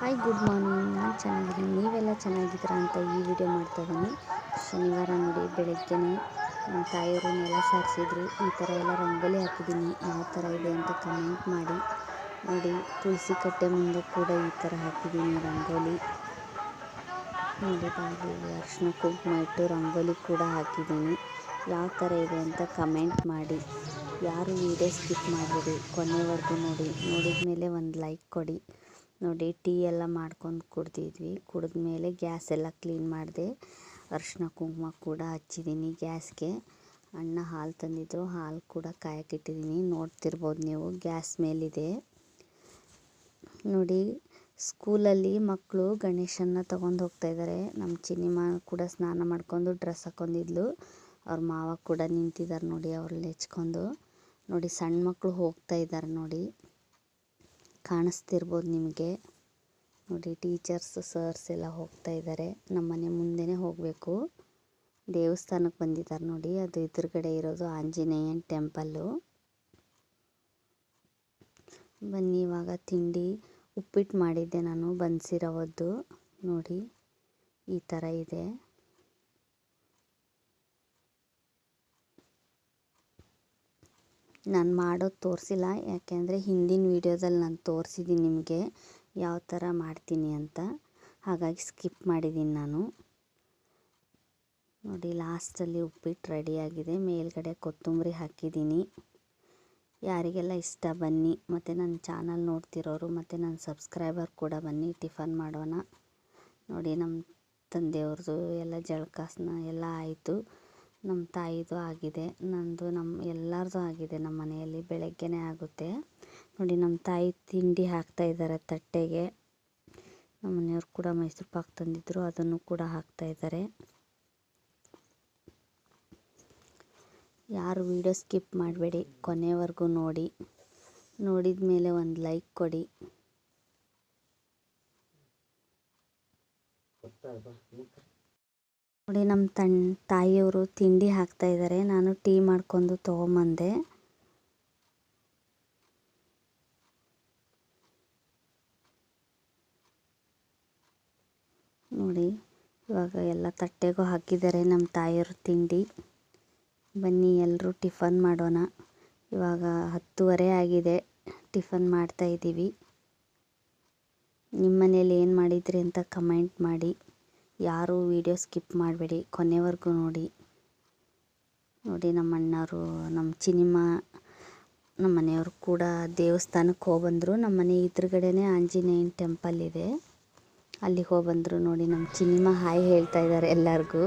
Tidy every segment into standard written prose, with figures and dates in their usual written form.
Hi good morning. ನಾನು ಚೆನ್ನಾಗಿದ್ದೀನಿ, ನೀವೆಲ್ಲ ಚೆನ್ನಾಗಿದ್ದೀರಾ ಅಂತ ಈ ವಿಡಿಯೋ ಮಾಡ್ತಾಯಿದ್ದೀನಿ. ಶನಿವಾರ ನೋಡಿ, ಬೆಳಗ್ಗೆನೇ ನಮ್ಮ ತಾಯಿಯವರು ನೆಲ ಸಾರಿಸಿದ್ರು. ಈ ಥರ ಎಲ್ಲ ರಂಗೋಲಿ ಹಾಕಿದ್ದೀನಿ. ಯಾವ ಥರ ಇದೆ ಅಂತ ಕಮೆಂಟ್ ಮಾಡಿ. ನೋಡಿ, ತುಳಸಿ ಕಟ್ಟೆ ಮುಂದೆ ಕೂಡ ಈ ಥರ ಹಾಕಿದ್ದೀನಿ ರಂಗೋಲಿ. ನೋಡಿ, ಬಾಗಿಲಿಗೆ ಅರಿಶಿನ ಕುಂಕುಮ ಇಟ್ಟು ರಂಗೋಲಿ ಕೂಡ ಹಾಕಿದ್ದೀನಿ. ಯಾವ ಥರ ಇದೆ ಅಂತ ಕಮೆಂಟ್ ಮಾಡಿ. ಯಾರು ವಿಡಿಯೋ ಸ್ಕಿಪ್ ಮಾಡಬೇಡಿ, ಕೊನೆವರೆಗೂ ನೋಡಿ. ನೋಡಿದ ಮೇಲೆ ಒಂದು ಲೈಕ್ ಕೊಡಿ. ನೋಡಿ, ಟೀ ಎಲ್ಲ ಮಾಡ್ಕೊಂಡು ಕುಡಿದಿದ್ವಿ. ಕುಡಿದ್ಮೇಲೆ ಗ್ಯಾಸ್ ಎಲ್ಲ ಕ್ಲೀನ್ ಮಾಡಿದೆ. ಅರಿಶಿನ ಕುಂಕುಮ ಕೂಡ ಹಚ್ಚಿದ್ದೀನಿ ಗ್ಯಾಸ್ಗೆ. ಅಣ್ಣ ಹಾಲು ತಂದಿದ್ರು, ಹಾಲು ಕೂಡ ಕಾಯಕ್ಕಿಟ್ಟಿದ್ದೀನಿ. ನೋಡ್ತಿರ್ಬೋದು ನೀವು, ಗ್ಯಾಸ್ ಮೇಲಿದೆ. ನೋಡಿ, ಸ್ಕೂಲಲ್ಲಿ ಮಕ್ಕಳು ಗಣೇಶನ್ನ ತೊಗೊಂಡು ಹೋಗ್ತಾಯಿದ್ದಾರೆ. ನಮ್ಮ ಚಿನ್ನಿಮ್ಮ ಕೂಡ ಸ್ನಾನ ಮಾಡ್ಕೊಂಡು ಡ್ರೆಸ್ ಹಾಕ್ಕೊಂಡಿದ್ಲು. ಅವ್ರ ಮಾವ ಕೂಡ ನಿಂತಿದ್ದಾರೆ ನೋಡಿ, ಅವ್ರಲ್ಲಿ ಹೆಚ್ಕೊಂಡು. ನೋಡಿ, ಸಣ್ಣ ಮಕ್ಕಳು ಹೋಗ್ತಾ ಇದ್ದಾರೆ ನೋಡಿ, ಕಾಣಿಸ್ತಿರ್ಬೋದು ನಿಮಗೆ. ನೋಡಿ, ಟೀಚರ್ಸ್ ಸರ್ಸ್ ಎಲ್ಲ ಹೋಗ್ತಾ ಇದ್ದಾರೆ. ನಮ್ಮ ಮನೆ ಮುಂದೆನೇ ಹೋಗಬೇಕು. ದೇವಸ್ಥಾನಕ್ಕೆ ಬಂದಿದ್ದಾರೆ ನೋಡಿ, ಅದು ಎದುರುಗಡೆ ಇರೋದು ಆಂಜನೇಯನ ಟೆಂಪಲ್ಲು. ಬನ್ನಿ, ಇವಾಗ ತಿಂಡಿ ಉಪ್ಪಿಟ್ಟು ಮಾಡಿದ್ದೆ ನಾನು, ಬನ್ಸಿರವದ್ದು. ನೋಡಿ, ಈ ಥರ ಇದೆ. ನಾನು ಮಾಡೋದು ತೋರಿಸಿಲ್ಲ, ಯಾಕೆಂದರೆ ಹಿಂದಿನ ವೀಡಿಯೋದಲ್ಲಿ ನಾನು ತೋರಿಸಿದ್ದೀನಿ ನಿಮಗೆ ಯಾವ ಥರ ಮಾಡ್ತೀನಿ ಅಂತ. ಹಾಗಾಗಿ ಸ್ಕಿಪ್ ಮಾಡಿದ್ದೀನಿ ನಾನು. ನೋಡಿ, ಲಾಸ್ಟಲ್ಲಿ ಉಪ್ಪಿಟ್ಟು ರೆಡಿಯಾಗಿದೆ. ಮೇಲ್ಗಡೆ ಕೊತ್ತಂಬರಿ ಹಾಕಿದ್ದೀನಿ. ಯಾರಿಗೆಲ್ಲ ಇಷ್ಟ ಬನ್ನಿ, ಮತ್ತು ನನ್ನ ಚಾನಲ್ ನೋಡ್ತಿರೋರು ಮತ್ತು ನನ್ನ ಸಬ್ಸ್ಕ್ರೈಬರ್ ಕೂಡ ಬನ್ನಿ, ಟಿಫನ್ ಮಾಡೋಣ. ನೋಡಿ, ನಮ್ಮ ತಂದೆಯವ್ರದ್ದು ಎಲ್ಲ ಜಳಕ ಸ್ನಾನ ಎಲ್ಲ ಆಯಿತು. ನಮ್ಮ ತಾಯಿದು ಆಗಿದೆ, ನಂದು ಎಲ್ಲರದು ಆಗಿದೆ. ನಮ್ಮ ಮನೆಯಲ್ಲಿ ಬೆಳಗ್ಗೆನೇ ಆಗುತ್ತೆ. ನೋಡಿ, ನಮ್ಮ ತಾಯಿ ತಿಂಡಿ ಹಾಕ್ತಾಯಿದ್ದಾರೆ ತಟ್ಟೆಗೆ. ನಮ್ಮ ಮನೆಯವ್ರು ಕೂಡ ಮೈಸೂರು ಪಾಕ್ ತಂದಿದ್ದರು, ಅದನ್ನು ಕೂಡ ಹಾಕ್ತಾಯಿದ್ದಾರೆ. ಯಾರು ವಿಡಿಯೋ ಸ್ಕಿಪ್ ಮಾಡಬೇಡಿ, ಕೊನೆವರೆಗೂ ನೋಡಿ. ನೋಡಿದ ಮೇಲೆ ಒಂದು ಲೈಕ್ ಕೊಡಿ. ನೋಡಿ, ನಮ್ಮ ತಾಯಿಯವರು ತಿಂಡಿ ಹಾಕ್ತಾಯಿದ್ದಾರೆ. ನಾನು ಟೀ ಮಾಡ್ಕೊಂಡು ತೊಗೊಂಬಂದೆ. ನೋಡಿ, ಇವಾಗ ಎಲ್ಲ ತಟ್ಟೆಗೂ ಹಾಕಿದ್ದಾರೆ ನಮ್ಮ ತಾಯಿಯವರು ತಿಂಡಿ. ಬನ್ನಿ, ಎಲ್ಲರೂ ಟಿಫನ್ ಮಾಡೋಣ. ಇವಾಗ 10:30 ಆಗಿದೆ, ಟಿಫನ್ ಮಾಡ್ತಾಯಿದ್ದೀವಿ. ನಿಮ್ಮ ಮನೇಲಿ ಏನು ಮಾಡಿದ್ರಿ ಅಂತ ಕಮೆಂಟ್ ಮಾಡಿ. ಯಾರೂ ವಿಡಿಯೋ ಸ್ಕಿಪ್ ಮಾಡಬೇಡಿ, ಕೊನೆವರೆಗೂ ನೋಡಿ. ನೋಡಿ, ನಮ್ಮ ಅಣ್ಣವರು, ನಮ್ಮ ಚಿನ್ನಿಮ್ಮ, ನಮ್ಮ ಮನೆಯವರು ಕೂಡ ದೇವಸ್ಥಾನಕ್ಕೆ ಹೋಗ್ಬಂದರು. ನಮ್ಮ ಮನೆ ಎದುರುಗಡೆನೇ ಆಂಜನೇಯನ ಟೆಂಪಲ್ ಇದೆ, ಅಲ್ಲಿಗೆ ಹೋಗ್ಬಂದರು. ನೋಡಿ, ನಮ್ಮ ಚಿನ್ನಿಮ್ಮ ಹಾಯ್ ಹೇಳ್ತಾ ಇದ್ದಾರೆ ಎಲ್ಲರಿಗೂ.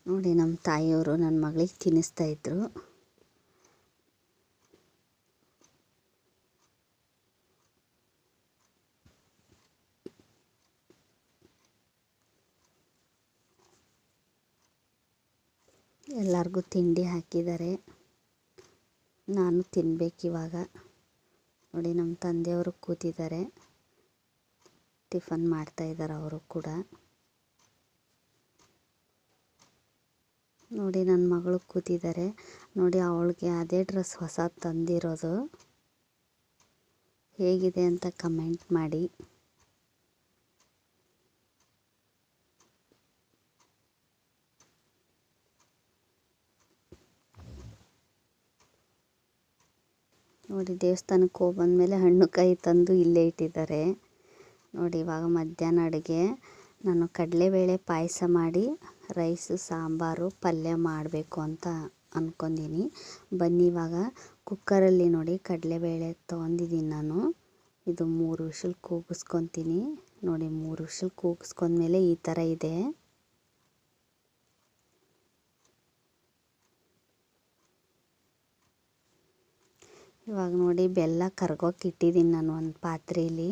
ನೋಡಿ, ನಮ್ಮ ತಾಯಿಯವರು ನನ್ನ ಮಗಳಿಗೆ ತಿನ್ನಿಸ್ತಾಯಿದ್ರು. ಎಲ್ಲರಿಗೂ ತಿಂಡಿ ಹಾಕಿದ್ದಾರೆ, ನಾನು ತಿನ್ನಬೇಕಿವಾಗ. ನೋಡಿ, ನಮ್ಮ ತಂದೆಯವರು ಕೂತಿದ್ದಾರೆ, ಟಿಫನ್ ಮಾಡ್ತಾಯಿದ್ದಾರೆ ಅವರು ಕೂಡ. ನೋಡಿ, ನನ್ನ ಮಗಳು ಕೂತಿದ್ದಾರೆ ನೋಡಿ, ಅವಳಿಗೆ ಅದೇ ಡ್ರೆಸ್ ಹೊಸ ತಂದಿರೋದು. ಹೇಗಿದೆ ಅಂತ ಕಮೆಂಟ್ ಮಾಡಿ. ನೋಡಿ, ದೇವಸ್ಥಾನಕ್ಕೆ ಹೋಗಿ ಬಂದಮೇಲೆ ಹಣ್ಣು ಕಾಯಿ ತಂದು ಇಲ್ಲೇ ಇಟ್ಟಿದ್ದಾರೆ. ನೋಡಿ, ಇವಾಗ ಮಧ್ಯಾಹ್ನ ಅಡುಗೆ ನಾನು ಕಡಲೆಬೇಳೆ ಪಾಯಸ ಮಾಡಿ ರೈಸು, ಸಾಂಬಾರು, ಪಲ್ಯ ಮಾಡಬೇಕು ಅಂತ ಅಂದ್ಕೊಂಡಿನಿ. ಬನ್ನಿ, ಇವಾಗ ಕುಕ್ಕರಲ್ಲಿ ನೋಡಿ ಕಡಲೆಬೇಳೆ ತೊಗೊಂಡಿದ್ದೀನಿ ನಾನು. ಇದು 3 ವಿಷಲ್ ಕೂಗಿಸ್ಕೊತೀನಿ. ನೋಡಿ, 3 ವಿಷಲ್ ಕೂಗಿಸ್ಕೊಂಡ್ಮೇಲೆ ಈ ಥರ ಇದೆ. ಇವಾಗ ನೋಡಿ, ಬೆಲ್ಲ ಕರಗೋಕೆ ಇಟ್ಟಿದ್ದೀನಿ ನಾನು ಒಂದು ಪಾತ್ರೆಯಲ್ಲಿ.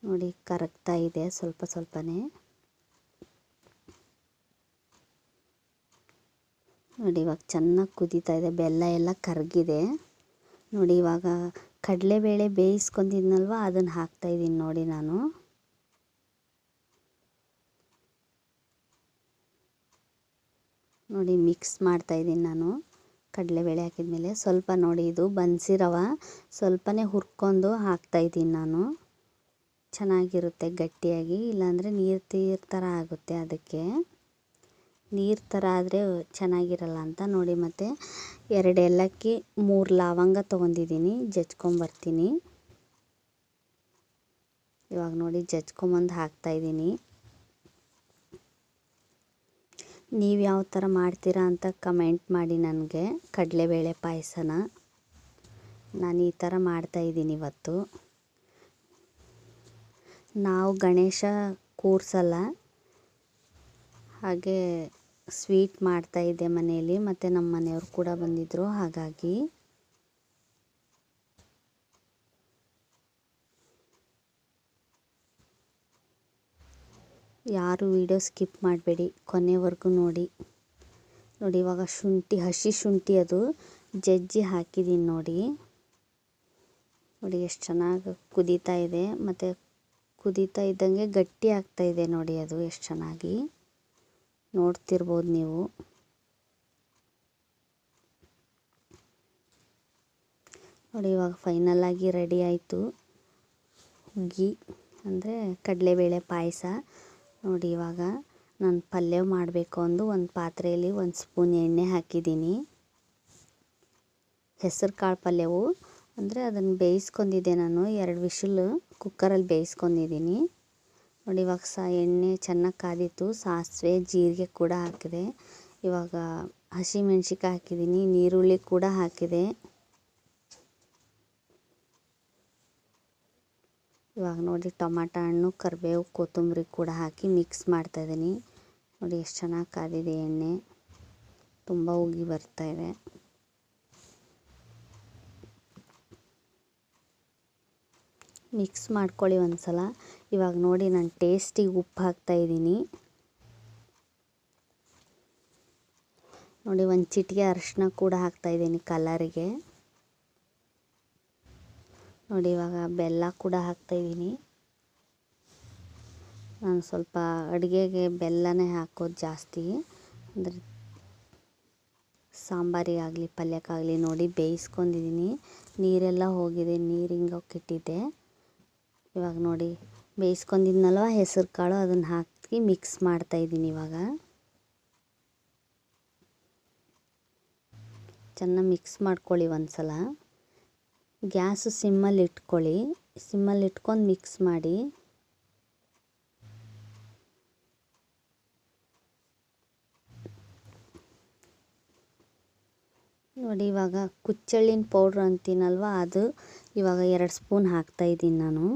ನೋಡಿ, ಕರಗ್ತಾ ಇದೆ ಸ್ವಲ್ಪ ಸ್ವಲ್ಪನೇ. ನೋಡಿ ಇವಾಗ ಚೆನ್ನಾಗಿ ಕುದೀತಾ ಇದೆ, ಬೆಲ್ಲ ಎಲ್ಲ ಕರಗಿದೆ. ನೋಡಿ ಇವಾಗ ಕಡಲೆಬೇಳೆ ಬೇಯಿಸ್ಕೊಂಡಿದ್ನಲ್ವ ಅದನ್ನು ಹಾಕ್ತಾಯಿದ್ದೀನಿ ನೋಡಿ ನಾನು. ನೋಡಿ ಮಿಕ್ಸ್ ಮಾಡ್ತಾಯಿದ್ದೀನಿ ನಾನು. ಕಡಲೆಬೇಳೆ ಹಾಕಿದ್ಮೇಲೆ ಸ್ವಲ್ಪ ನೋಡಿ ಇದು ಬನ್ಸಿ ರವೆ ಸ್ವಲ್ಪನೇ ಹುರ್ಕೊಂಡು ಹಾಕ್ತಾಯಿದ್ದೀನಿ ನಾನು. ಚೆನ್ನಾಗಿರುತ್ತೆ ಗಟ್ಟಿಯಾಗಿ, ಇಲ್ಲಾಂದರೆ ನೀರು ಥರ ಆಗುತ್ತೆ. ಅದಕ್ಕೆ ನೀರು ಥರ ಆದರೆ ಚೆನ್ನಾಗಿರಲ್ಲ ಅಂತ ನೋಡಿ. ಮತ್ತು 2 ಏಲಕ್ಕಿ 3 ಲವಂಗ ತೊಗೊಂಡಿದ್ದೀನಿ, ಜಜ್ಕೊಂಬರ್ತೀನಿ. ಇವಾಗ ನೋಡಿ ಜಜ್ಕೊಂಬಂದು ಹಾಕ್ತಾಯಿದ್ದೀನಿ. ನೀವು ಯಾವ ಥರ ಮಾಡ್ತೀರಾ ಅಂತ ಕಮೆಂಟ್ ಮಾಡಿ ನನಗೆ. ಕಡಲೆಬೇಳೆ ಪಾಯಸನ ನಾನು ಈ ಥರ ಮಾಡ್ತಾಯಿದ್ದೀನಿ ಇವತ್ತು. ನಾವು ಗಣೇಶ ಕೂರಿಸಲ್ಲ, ಹಾಗೆ ಸ್ವೀಟ್ ಮಾಡ್ತಾಯಿದ್ದೆ ಮನೆಯಲ್ಲಿ. ಮತ್ತು ನಮ್ಮ ಮನೆಯವರು ಕೂಡ ಬಂದಿದ್ದರು, ಹಾಗಾಗಿ ಯಾರು ವಿಡಿಯೋ ಸ್ಕಿಪ್ ಮಾಡಬೇಡಿ, ಕೊನೆವರೆಗೂ ನೋಡಿ. ನೋಡಿ ಇವಾಗ ಶುಂಠಿ, ಹಸಿ ಶುಂಠಿ ಅದು ಜಜ್ಜಿ ಹಾಕಿದ್ದೀನಿ ನೋಡಿ. ನೋಡಿ ಎಷ್ಟು ಚೆನ್ನಾಗಿ ಕುದೀತಾ ಇದೆ, ಮತ್ತು ಕುದೀತಾ ಇದ್ದಂಗೆ ಗಟ್ಟಿ ಆಗ್ತಾಯಿದೆ ನೋಡಿ. ಅದು ಎಷ್ಟು ಚೆನ್ನಾಗಿ ನೋಡ್ತಿರ್ಬೋದು ನೀವು. ನೋಡಿ ಇವಾಗ ಫೈನಲಾಗಿ ರೆಡಿ ಆಯಿತು ಹುಗ್ಗಿ, ಅಂದರೆ ಕಡಲೆಬೇಳೆ ಪಾಯಸ. ನೋಡಿ ಇವಾಗ ನಾನು ಪಲ್ಯ ಮಾಡಬೇಕು ಅಂದು ಒಂದು ಪಾತ್ರೆಯಲ್ಲಿ 1 ಸ್ಪೂನ್ ಎಣ್ಣೆ ಹಾಕಿದ್ದೀನಿ. ಹೆಸರು ಕಾಳು ಪಲ್ಯವು, ಅಂದರೆ ಅದನ್ನು ಬೇಯಿಸ್ಕೊಂಡಿದ್ದೆ ನಾನು. 2 ವಿಷಲ್ ಕುಕ್ಕರಲ್ಲಿ ಬೇಯಿಸ್ಕೊಂಡಿದ್ದೀನಿ. ನೋಡಿ ಇವಾಗ ಎಣ್ಣೆ ಚೆನ್ನಾಗಿ ಕಾದಿತ್ತು, ಸಾಸಿವೆ ಜೀರಿಗೆ ಕೂಡ ಹಾಕಿದೆ. ಇವಾಗ ಹಸಿಮೆಣ್ಸಿಕಾಯಿ ಹಾಕಿದ್ದೀನಿ, ಈರುಳ್ಳಿ ಕೂಡ ಹಾಕಿದೆ. ಇವಾಗ ನೋಡಿ ಟೊಮಾಟೊ ಹಣ್ಣು, ಕರಿಬೇವು, ಕೊತ್ತಂಬರಿ ಕೂಡ ಹಾಕಿ ಮಿಕ್ಸ್ ಮಾಡ್ತಾಯಿದ್ದೀನಿ. ನೋಡಿ ಎಷ್ಟು ಚೆನ್ನಾಗಿ ಕಾದಿದೆ ಎಣ್ಣೆ, ತುಂಬ ಉಗಿ ಬರ್ತಾಯಿದೆ. ಮಿಕ್ಸ್ ಮಾಡ್ಕೊಳ್ಳಿ ಒಂದ್ಸಲ. ಇವಾಗ ನೋಡಿ ನಾನು ಟೇಸ್ಟಿಗೆ ಉಪ್ಪು ಹಾಕ್ತಾಯಿದ್ದೀನಿ. ನೋಡಿ 1 ಚಿಟಿಕೆ ಅರಿಶಿನ ಕೂಡ ಹಾಕ್ತಾಯಿದ್ದೀನಿ ಕಲರಿಗೆ. ನೋಡಿ ಇವಾಗ ಬೆಲ್ಲ ಕೂಡ ಹಾಕ್ತಾಯಿದ್ದೀನಿ. ನಾನು ಸ್ವಲ್ಪ ಅಡುಗೆಗೆ ಬೆಲ್ಲನೇ ಹಾಕೋದು ಜಾಸ್ತಿ, ಅಂದರೆ ಸಾಂಬಾರಿಗಾಗಲಿ ಪಲ್ಯಕ್ಕಾಗಲಿ. ನೋಡಿ ಬೇಯಿಸ್ಕೊಂಡಿದ್ದೀನಿ, ನೀರೆಲ್ಲ ಹೋಗಿದೆ, ನೀರು ಹಿಂಗೋಕ್ಕಿಟ್ಟಿದ್ದೆ. ಇವಾಗ ನೋಡಿ ಬೇಯಿಸ್ಕೊಂಡಿದ್ನಲ್ವ ಹೆಸರು ಕಾಳು, ಅದನ್ನು ಹಾಕಿ ಮಿಕ್ಸ್ ಮಾಡ್ತಾಯಿದ್ದೀನಿ. ಇವಾಗ ಚೆನ್ನಾಗಿ ಮಿಕ್ಸ್ ಮಾಡ್ಕೊಳ್ಳಿ ಒಂದ್ಸಲ. ಗ್ಯಾಸು ಸಿಮ್ಮಲ್ಲಿ ಇಟ್ಕೊಳ್ಳಿ, ಸಿಮ್ಮಲ್ಲಿ ಇಟ್ಕೊಂಡು ಮಿಕ್ಸ್ ಮಾಡಿ. ನೋಡಿ ಇವಾಗ ಕುಚ್ಚಳ್ಳಿನ ಪೌಡ್ರ್ ಅಂತೀನಲ್ವ, ಅದು ಇವಾಗ 2 ಸ್ಪೂನ್ ಹಾಕ್ತಾಯಿದ್ದೀನಿ ನಾನು.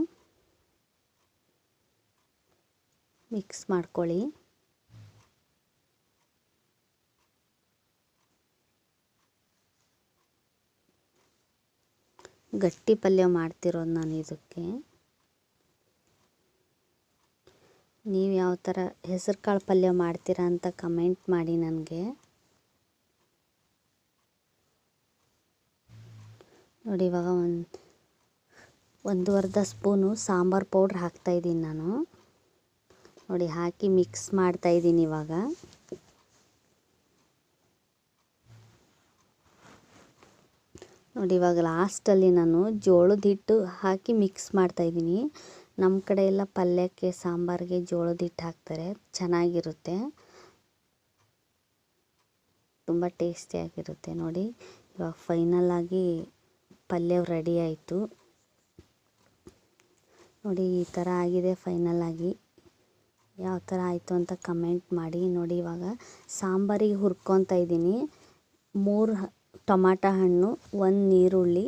ಮಿಕ್ಸ್ ಮಾಡ್ಕೊಳ್ಳಿ. ಗಟ್ಟಿ ಪಲ್ಯ ಮಾಡ್ತಿರೋದು ನಾನು ಇದಕ್ಕೆ. ನೀವು ಯಾವ ಥರ ಹೆಸರು ಕಾಳು ಪಲ್ಯ ಮಾಡ್ತೀರಾ ಅಂತ ಕಮೆಂಟ್ ಮಾಡಿ ನನಗೆ. ನೋಡಿ ಇವಾಗ 1.5 ಸ್ಪೂನು ಸಾಂಬಾರು ಪೌಡ್ರ್ ಹಾಕ್ತಾಯಿದ್ದೀನಿ ನಾನು. ನೋಡಿ ಹಾಕಿ ಮಿಕ್ಸ್ ಮಾಡ್ತಾಯಿದ್ದೀನಿ ಇವಾಗ. ನೋಡಿ ಇವಾಗ ಲಾಸ್ಟಲ್ಲಿ ನಾನು ಜೋಳದ ಹಿಟ್ಟು ಹಾಕಿ ಮಿಕ್ಸ್ ಮಾಡ್ತಾಯಿದ್ದೀನಿ. ನಮ್ಮ ಕಡೆ ಎಲ್ಲ ಪಲ್ಯಕ್ಕೆ ಸಾಂಬಾರಿಗೆ ಜೋಳದ ಹಿಟ್ಟು ಹಾಕ್ತಾರೆ, ಚೆನ್ನಾಗಿರುತ್ತೆ, ತುಂಬ ಟೇಸ್ಟಿಯಾಗಿರುತ್ತೆ. ನೋಡಿ ಇವಾಗ ಫೈನಲಾಗಿ ಪಲ್ಯ ರೆಡಿ ಆಯಿತು. ನೋಡಿ ಈ ಥರ ಆಗಿದೆ ಫೈನಲಾಗಿ. ಯಾವ ಥರ ಆಯಿತು ಅಂತ ಕಮೆಂಟ್ ಮಾಡಿ. ನೋಡಿ ಇವಾಗ ಸಾಂಬಾರಿಗೆ ಹುರ್ಕೊತಾ ಇದ್ದೀನಿ. 3 ಟೊಮಾಟೊ ಹಣ್ಣು, 1 ಈರುಳ್ಳಿ,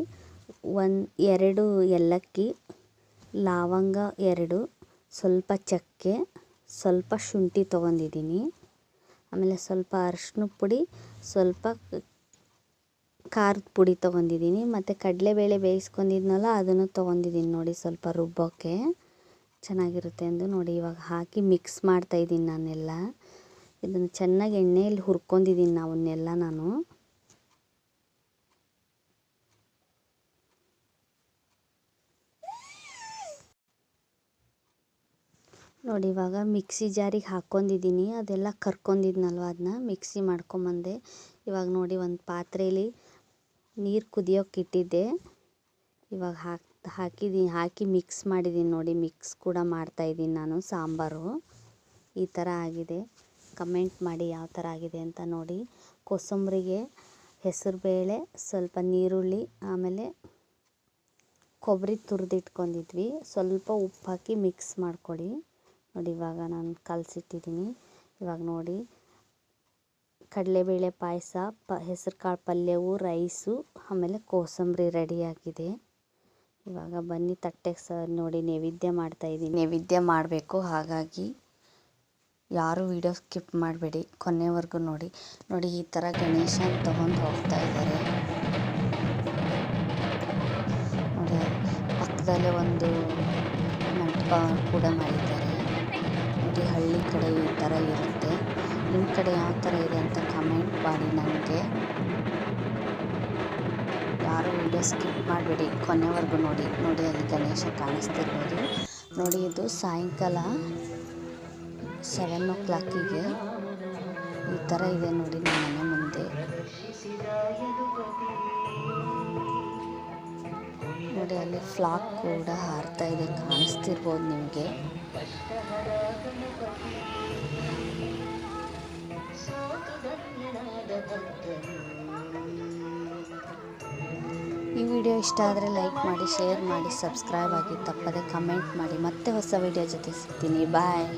2 ಏಲಕ್ಕಿ, ಲವಂಗ 2, ಸ್ವಲ್ಪ ಚಕ್ಕೆ, ಸ್ವಲ್ಪ ಶುಂಠಿ ತೊಗೊಂಡಿದ್ದೀನಿ. ಆಮೇಲೆ ಸ್ವಲ್ಪ ಅರಿಶಿನ ಪುಡಿ, ಸ್ವಲ್ಪ ಖಾರದ ಪುಡಿ ತೊಗೊಂಡಿದ್ದೀನಿ. ಮತ್ತು ಕಡಲೆಬೇಳೆ ಬೇಯಿಸ್ಕೊಂಡಿದ್ನಲ್ಲ ಅದನ್ನು ತೊಗೊಂಡಿದ್ದೀನಿ ನೋಡಿ, ಸ್ವಲ್ಪ ರುಬ್ಬೋಕ್ಕೆ ಚೆನ್ನಾಗಿರುತ್ತೆ ಎಂದು. ನೋಡಿ ಇವಾಗ ಹಾಕಿ ಮಿಕ್ಸ್ ಮಾಡ್ತಾಯಿದ್ದೀನಿ ನಾನೆಲ್ಲ. ಇದನ್ನು ಚೆನ್ನಾಗಿ ಎಣ್ಣೆಯಲ್ಲಿ ಹುರ್ಕೊಂಡಿದ್ದೀನಿ ಅವನ್ನೆಲ್ಲ ನಾನು. ನೋಡಿ ಇವಾಗ ಮಿಕ್ಸಿ ಜಾರಿಗೆ ಹಾಕ್ಕೊಂಡಿದ್ದೀನಿ. ಅದೆಲ್ಲ ಕರ್ಕೊಂಡಿದ್ನಲ್ವ ಅದನ್ನ ಮಿಕ್ಸಿ ಮಾಡ್ಕೊಂಬಂದೆ. ಇವಾಗ ನೋಡಿ ಒಂದು ಪಾತ್ರೆಯಲ್ಲಿ ನೀರು ಕುದಿಯೋಕೆ ಇಟ್ಟಿದ್ದೆ. ಇವಾಗ ಹಾಕಿ ಮಿಕ್ಸ್ ಮಾಡಿದ್ದೀನಿ ನೋಡಿ. ಮಿಕ್ಸ್ ಕೂಡ ಮಾಡ್ತಾಯಿದ್ದೀನಿ ನಾನು. ಸಾಂಬಾರು ಈ ಥರ ಆಗಿದೆ. ಕಮೆಂಟ್ ಮಾಡಿ ಯಾವ ಥರ ಆಗಿದೆ ಅಂತ ನೋಡಿ. ಕೋಸಂಬರಿಗೆ ಹೆಸರುಬೇಳೆ, ಸ್ವಲ್ಪ ನೀರುಳ್ಳಿ, ಆಮೇಲೆ ಕೊಬ್ಬರಿ ತುರಿದಿಟ್ಕೊಂಡಿದ್ವಿ. ಸ್ವಲ್ಪ ಉಪ್ಪು ಹಾಕಿ ಮಿಕ್ಸ್ ಮಾಡ್ಕೊಳ್ಳಿ. ನೋಡಿ ಇವಾಗ ನಾನು ಕಲಸಿಟ್ಟಿದ್ದೀನಿ. ಇವಾಗ ನೋಡಿ ಕಡಲೆಬೇಳೆ ಪಾಯಸ, ಹೆಸರು ಕಾಳು ಪಲ್ಯವು, ರೈಸು, ಆಮೇಲೆ ಕೋಸಂಬರಿ ರೆಡಿಯಾಗಿದೆ. ಇವಾಗ ಬನ್ನಿ ತಟ್ಟೆಗೆ ನೋಡಿ ನೈವೇದ್ಯ ಮಾಡ್ತಾಯಿದ್ದೀನಿ. ನೈವೇದ್ಯ ಮಾಡಬೇಕು, ಹಾಗಾಗಿ ಯಾರು ವಿಡಿಯೋ ಸ್ಕಿಪ್ ಮಾಡಬೇಡಿ, ಕೊನೆವರೆಗೂ ನೋಡಿ. ನೋಡಿ ಈ ಥರ ಗಣೇಶನ ತೊಗೊಂಡು ಹೋಗ್ತಾ ಇದ್ದಾರೆ ನೋಡಿ. ಪಕ್ಕದಲ್ಲೇ ಒಂದು ಮಂಟಪ ಕೂಡ ಮಾಡಿದ್ದಾರೆ ನೋಡಿ. ಹಳ್ಳಿ ಕಡೆ ಈ ಥರ ಇರುತ್ತೆ. ನಿಮ್ಮ ಕಡೆ ಯಾವ ಥರ ಇದೆ ಅಂತ ಕಮೆಂಟ್ ಮಾಡಿ ನನಗೆ. ಯಾರು ವಿಡಿಯೋ ಸ್ಕಿಪ್ ಮಾಡಬೇಡಿ, ಕೊನೆವರೆಗೂ ನೋಡಿ. ನೋಡಿ ಅಲ್ಲಿ ಗಣೇಶ ಕಾಣಿಸ್ತಿರ್ಬೋದು ನೋಡಿ. ಇದು ಸಾಯಂಕಾಲ 7 o'clock ಈ ಥರ ಇದೆ ನೋಡಿ ನಮ್ಮ ಮನೆ ಮುಂದೆ. ನೋಡಿ ಅಲ್ಲಿ ಫ್ಲಾಗ್ ಕೂಡ ಹಾರ್ತಾ ಇದೆ, ಕಾಣಿಸ್ತಿರ್ಬೋದು ನಿಮಗೆ. ಈ ವಿಡಿಯೋ ಇಷ್ಟ ಆದರೆ ಲೈಕ್ ಮಾಡಿ, ಶೇರ್ ಮಾಡಿ, ಸಬ್ಸ್ಕ್ರೈಬ್ ಆಗಿ, ತಪ್ಪದೆ ಕಮೆಂಟ್ ಮಾಡಿ. ಮತ್ತೆ ಹೊಸ ವಿಡಿಯೋ ಜೊತೆ ಸಿಗ್ತೀನಿ. ಬಾಯ್.